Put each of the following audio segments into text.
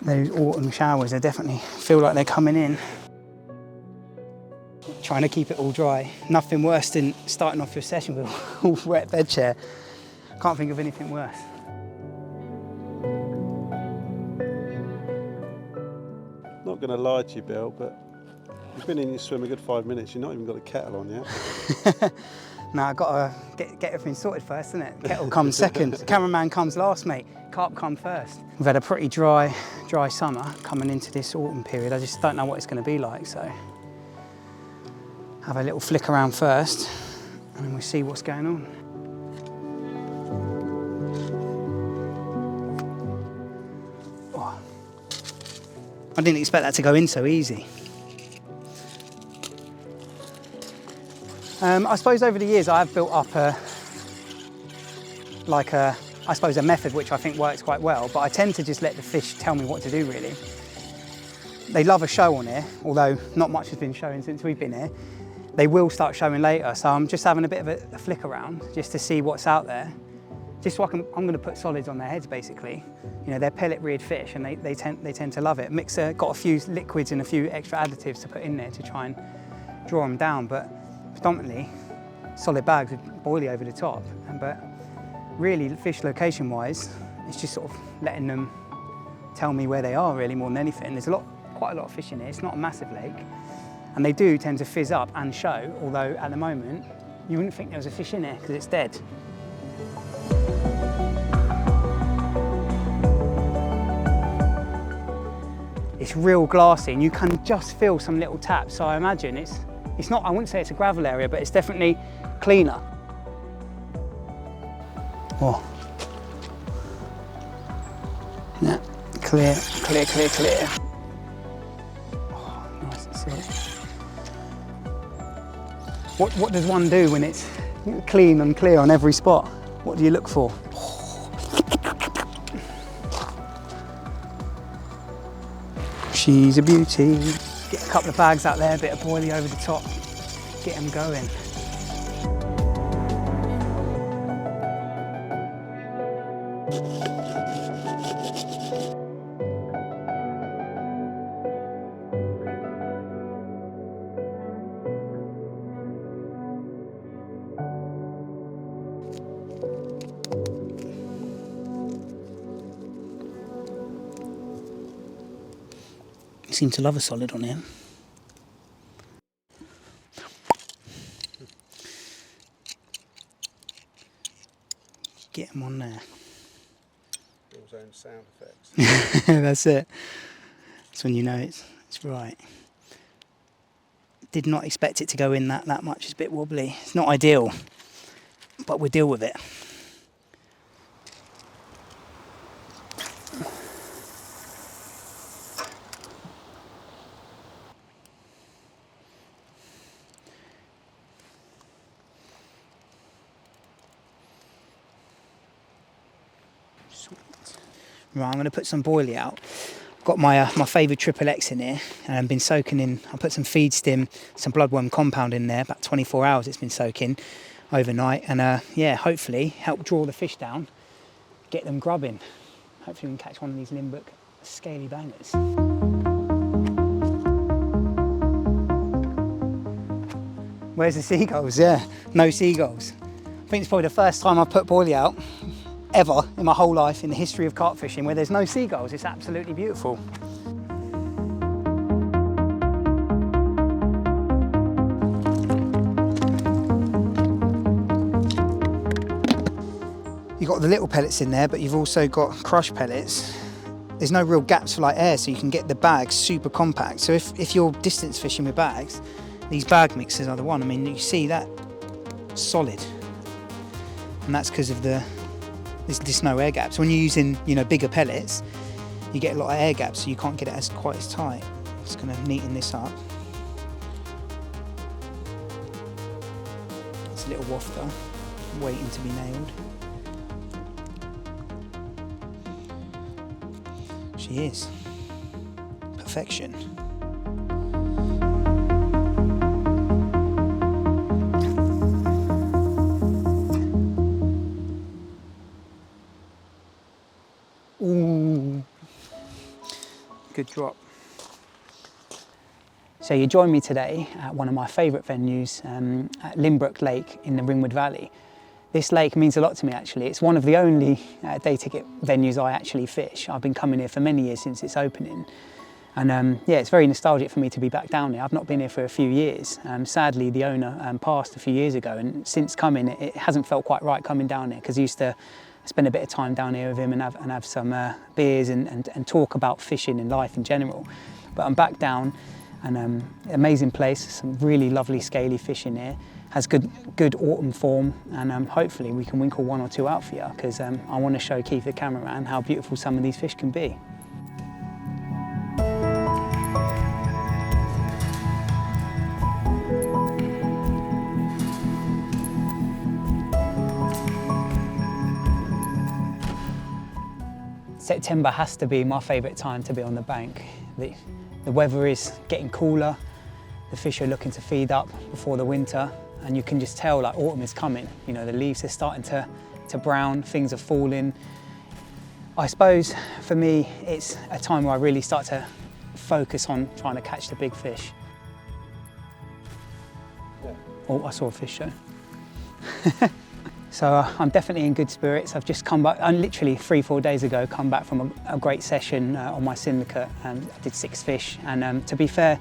Those autumn showers, they definitely feel like they're coming in. Trying to keep it all dry. Nothing worse than starting off your session with a wet bed chair. Can't think of anything worse. Not going to lie to you, Bill, but you've been in your swim a good 5 minutes. You've not even got a kettle on yet. Now I've got to get everything sorted first, isn't it? Kettle comes second. Cameraman comes last, mate. Carp come first. We've had a pretty dry summer coming into this autumn period. I just don't know what it's going to be like, so have a little flick around first, and then we'll see what's going on. Oh. I didn't expect that to go in so easy. I suppose over the years I've built up a method which I think works quite well, but I tend to just let the fish tell me what to do, really. They love a show on here, although not much has been showing since we've been here. They will start showing later, so I'm just having a bit of a flick around just to see what's out there. Just so I'm going to put solids on their heads, basically. You know, they're pellet-reared fish, and they tend to love it. Mixer got a few liquids and a few extra additives to put in there to try and draw them down, but predominantly solid bags with boilie over the top. But really, fish location-wise, it's just sort of letting them tell me where they are, really, more than anything. There's quite a lot of fish in here. It's not a massive lake, and they do tend to fizz up and show, although at the moment you wouldn't think there was a fish in there because it's dead. It's real glassy, and you can just feel some little taps, so I imagine it's not, I wouldn't say it's a gravel area, but it's definitely cleaner. Oh. Yeah, clear. Oh, nice to see. What does one do when it's clean and clear on every spot? What do you look for? She's a beauty. Get a couple of bags out there, a bit of boilie over the top, get them going. Seem to love a solid on him. Get him on there. Bill's own sound effects. That's it. That's when you know it's right. Did not expect it to go in that much. It's a bit wobbly. It's not ideal, but we'll deal with it. Right, I'm going to put some boilie out. I've got my favourite Triple X in here, and I've been soaking in. I put some feed stim, some bloodworm compound in there. About 24 hours it's been soaking overnight, and yeah, hopefully help draw the fish down, get them grubbing. Hopefully we can catch one of these Lindbrook scaly bangers. Where's the seagulls? Yeah, no seagulls. I think it's probably the first time I've put boilie out ever in my whole life in the history of carp fishing where there's no seagulls. It's absolutely beautiful. You've got the little pellets in there, but you've also got crushed pellets. There's no real gaps for like air, so you can get the bags super compact. So if you're distance fishing with bags, these bag mixers are the one. I mean, you see that solid, and that's because of there's no air gaps. When you're using, you know, bigger pellets, you get a lot of air gaps, so you can't get it quite as tight. Just going to neaten this up. It's a little wafter, waiting to be nailed. She is. Perfection. Ooh. Good drop. So you join me today at one of my favourite venues, at Lindbrook Lake in the Ringwood Valley. This lake means a lot to me actually. It's one of the only day ticket venues I actually fish. I've been coming here for many years since its opening. And yeah, it's very nostalgic for me to be back down here. I've not been here for a few years. Sadly, the owner passed a few years ago, and since coming, it hasn't felt quite right coming down here, because I used to spend a bit of time down here with him and have some beers and talk about fishing and life in general. But I'm back down, and amazing place, some really lovely scaly fish in here. Has good autumn form, and hopefully we can winkle one or two out for you, because I want to show Keith the cameraman how beautiful some of these fish can be. September has to be my favourite time to be on the bank. The weather is getting cooler, the fish are looking to feed up before the winter, and you can just tell like autumn is coming. You know, the leaves are starting to brown, things are falling. I suppose for me it's a time where I really start to focus on trying to catch the big fish. Yeah. Oh, I saw a fish show. So I'm definitely in good spirits. I've just come back, literally 3-4 days ago, come back from a great session on my syndicate. I did 6 fish, and to be fair,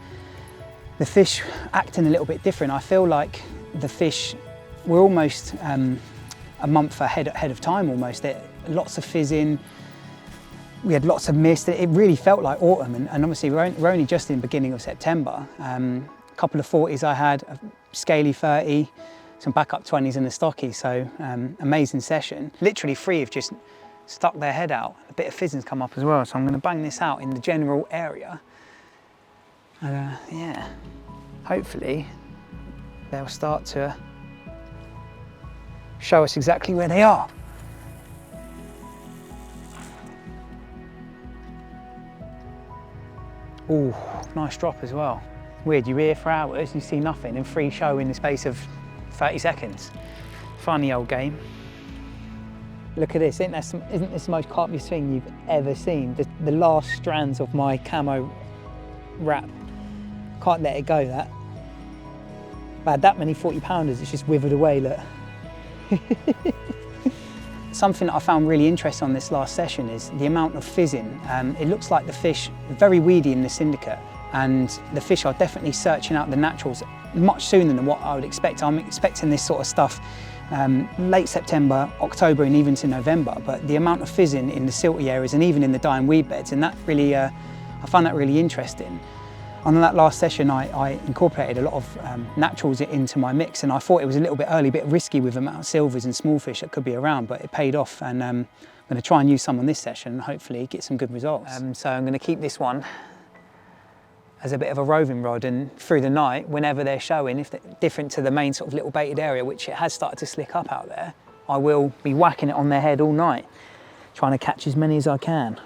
the fish acting a little bit different. I feel like the fish were almost a month ahead of time almost. Lots of fizzing, we had lots of mist. It really felt like autumn, and obviously we're only just in the beginning of September. A couple of 40s I had, a scaly 30, some backup 20s and a stocky, so amazing session. Literally 3 have just stuck their head out. A bit of fizzing's come up as well, so I'm going to bang this out in the general area. And yeah, hopefully they'll start to show us exactly where they are. Oh, nice drop as well. Weird, you're here for hours, you see nothing, and 3 show in the space of 30 seconds. Funny old game. Look at this, isn't this the most carpiest thing you've ever seen? The last strands of my camo wrap. Can't let it go, that. I had that many 40-pounders, it's just withered away, look. Something that I found really interesting on this last session is the amount of fizzing. It looks like the fish are very weedy in the syndicate, and the fish are definitely searching out the naturals much sooner than what I would expect. I'm expecting this sort of stuff late September, October, and even to November, but the amount of fizzing in the silty areas and even in the dying weed beds, and that really, I found that really interesting. On that last session, I incorporated a lot of naturals into my mix, and I thought it was a little bit early, a bit risky with the amount of silvers and small fish that could be around, but it paid off, and I'm going to try and use some on this session and hopefully get some good results. So I'm going to keep this one as a bit of a roving rod, and through the night, whenever they're showing, if they're different to the main sort of little baited area, which it has started to slick up out there, I will be whacking it on their head all night, trying to catch as many as I can.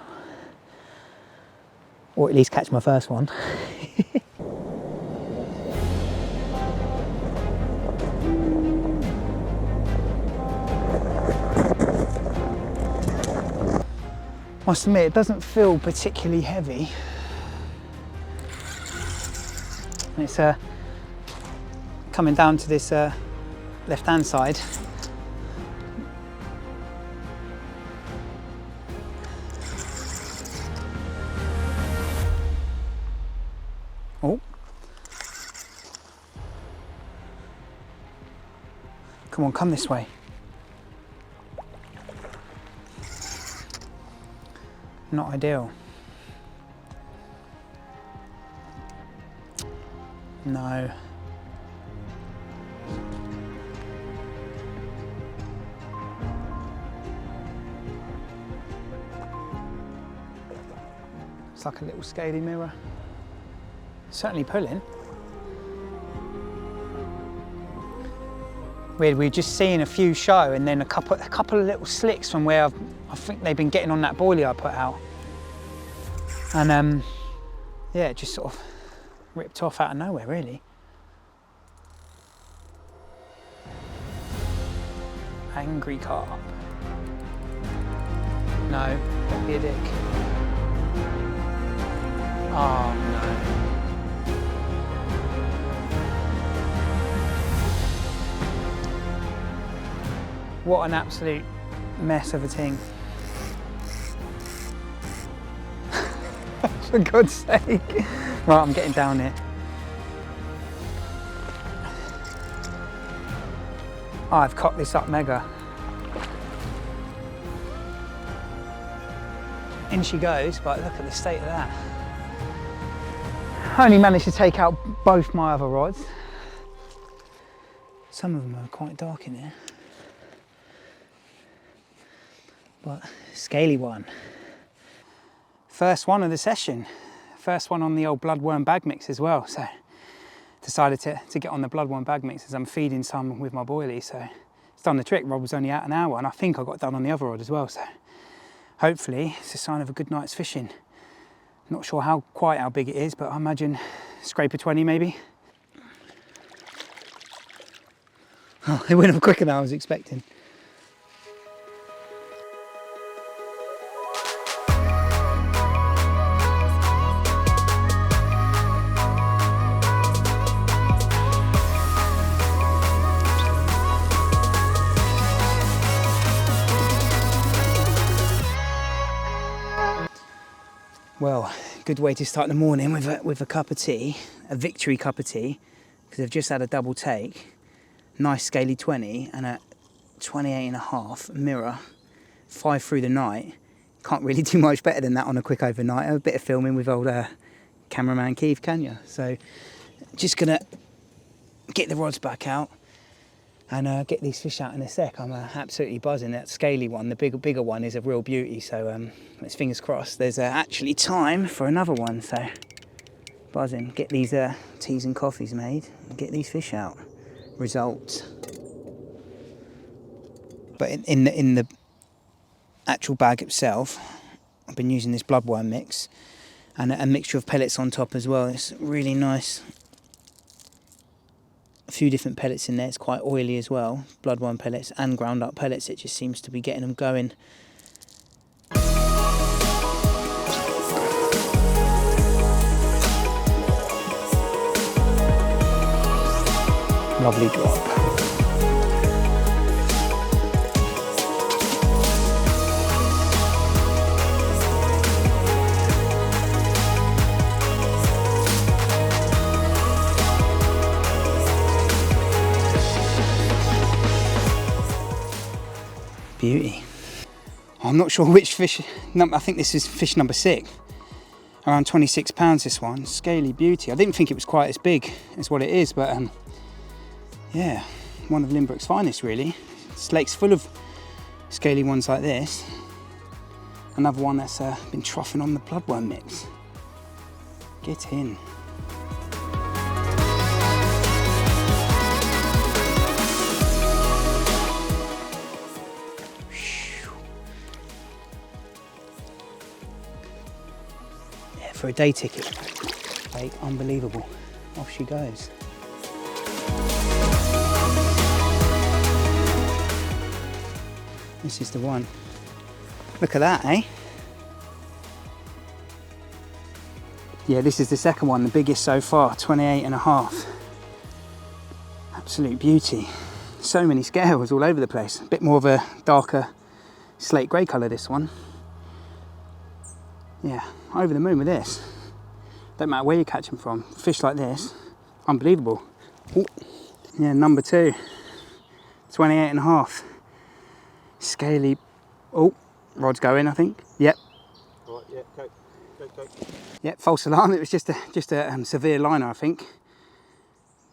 Or at least catch my first one. Must admit, it doesn't feel particularly heavy. It's coming down to this left-hand side. Oh. Come on, come this way. Not ideal. No. It's like a little scaly mirror. Certainly pulling. We're just seeing a few show, and then a couple of little slicks from where I think they've been getting on that boilie I put out. And yeah, it just sort of ripped off out of nowhere, really. Angry carp. No, don't be a dick. Oh no. What an absolute mess of a thing. For God's sake. Right, I'm getting down here. Oh, I've cocked this up mega. In she goes, but look at the state of that. I only managed to take out both my other rods. Some of them are quite dark in here. But scaly one. First one of the session. First one on the old Bloodworm bag mix as well. So decided to get on the Bloodworm bag mix as I'm feeding some with my boilie. So it's done the trick. Rod was only out an hour and I think I got done on the other rod as well. So hopefully it's a sign of a good night's fishing. Not sure quite how big it is, but I imagine scraper 20 maybe. Oh, it went up quicker than I was expecting. Well, good way to start the morning with a cup of tea, a victory cup of tea, because I've just had a double take. Nice scaly 20 and a 28.5 mirror, 5 through the night. Can't really do much better than that on a quick overnight. A bit of filming with old cameraman Keith, can you? So just gonna get the rods back out and get these fish out in a sec. I'm absolutely buzzing. That scaly one, the bigger one, is a real beauty. So let's fingers crossed. There's actually time for another one. So buzzing. Get these teas and coffees made and get these fish out. Results. But in the actual bag itself, I've been using this Bloodworm mix and a mixture of pellets on top as well. It's really nice. A few different pellets in there. It's quite oily as well. Bloodworm pellets and ground up pellets. It just seems to be getting them going. Lovely drop. Beauty. I'm not sure which fish, I think this is fish number 6. Around 26 pounds this one, scaly beauty. I didn't think it was quite as big as what it is, but yeah, one of Lindbrook's finest really. This lake's full of scaly ones like this. Another one that's been troughing on the Bloodworm mix. Get in. For a day ticket, like unbelievable. Off she goes. This is the one. Look at that, eh? Yeah, this is the second one, the biggest so far, 28.5. Absolute beauty. So many scales all over the place. A bit more of a darker slate grey colour, this one. Yeah, over the moon with this. Don't matter where you catch them from. Fish like this, unbelievable. Ooh. Yeah, number 2, 28.5. Scaly. Oh, rod's going, I think. Yep. Right, yeah, go. Yep, false alarm. It was just a severe liner, I think.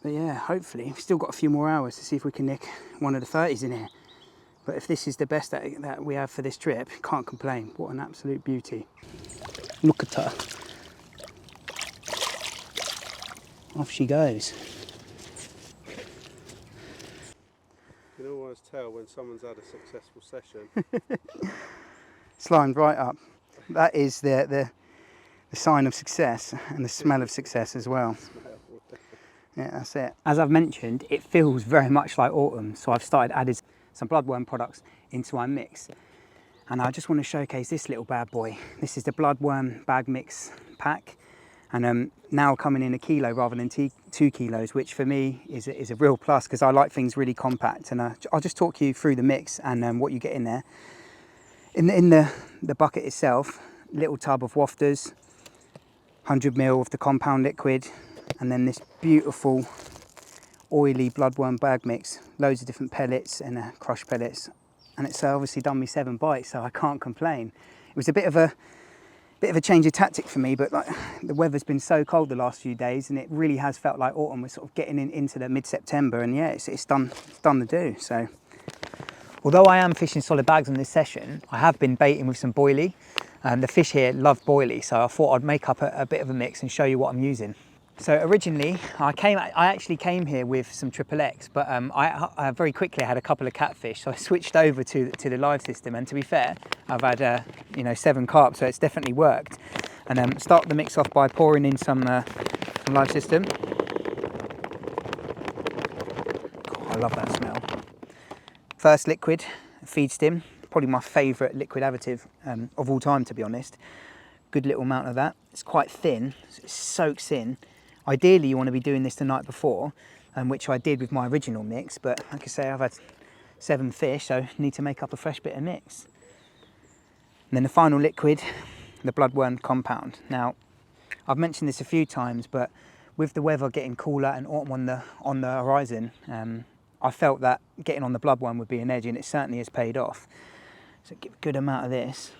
But yeah, hopefully we've still got a few more hours to see if we can nick one of the 30s in here. But if this is the best that we have for this trip, can't complain. What an absolute beauty. Look at her. Off she goes. You can always tell when someone's had a successful session. Slimed right up. That is the sign of success and the smell of success as well. Yeah, that's it. As I've mentioned, it feels very much like autumn, so I've started adding some Bloodworm products into my mix. And I just want to showcase this little bad boy. This is the Bloodworm bag mix pack. And now coming in a kilo rather than 2 kilos, which for me is a real plus because I like things really compact. And I'll just talk you through the mix and what you get in there. In the bucket itself, little tub of wafters, 100 ml of the compound liquid, and then this beautiful oily bloodworm bag mix, loads of different pellets and crushed pellets, and it's obviously done me 7 bites, so I can't complain. It was a bit of a change of tactic for me, but like, the weather's been so cold the last few days, and it really has felt like autumn. We're sort of getting into the mid-September, and yeah, it's done the do. So, although I am fishing solid bags on this session, I have been baiting with some boilie. The fish here love boilie, so I thought I'd make up a bit of a mix and show you what I'm using. So originally, I actually came here with some Triple X, but I very quickly had a couple of catfish, so I switched over to the live system. And to be fair, I've had 7 carp, so it's definitely worked. And start the mix off by pouring in some live system. Oh, I love that smell. First liquid, feed stim, probably my favourite liquid additive of all time, to be honest. Good little amount of that. It's quite thin, so it soaks in. Ideally, you want to be doing this the night before, which I did with my original mix, but like I say, I've had 7 fish, so I need to make up a fresh bit of mix. And then the final liquid, the bloodworm compound. Now, I've mentioned this a few times, but with the weather getting cooler and autumn on the horizon, I felt that getting on the bloodworm would be an edge, and it certainly has paid off. So give a good amount of this.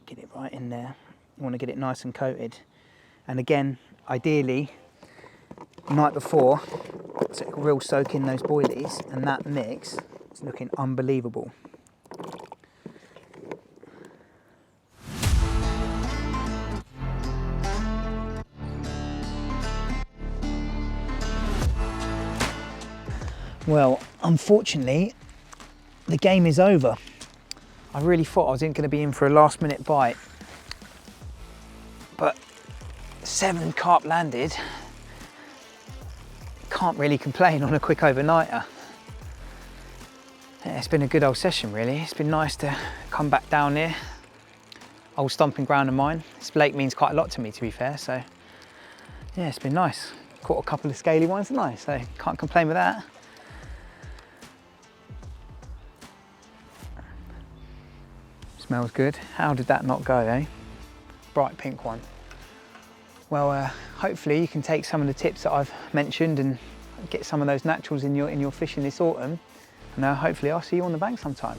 Get it right in there. You want to get it nice and coated. And again, ideally, the night before, so a real soak in those boilies, and that mix is looking unbelievable. Well, unfortunately, the game is over. I really thought I was going to be in for a last minute bite, but 7 carp landed. Can't really complain on a quick overnighter. Yeah, it's been a good old session really. It's been nice to come back down here. Old stomping ground of mine. This lake means quite a lot to me, to be fair, so yeah, it's been nice. Caught a couple of scaly ones tonight, so can't complain with that. Smells good. How did that not go, eh? Bright pink one. Well, hopefully you can take some of the tips that I've mentioned and get some of those naturals in your fishing this autumn. And hopefully I'll see you on the bank sometime.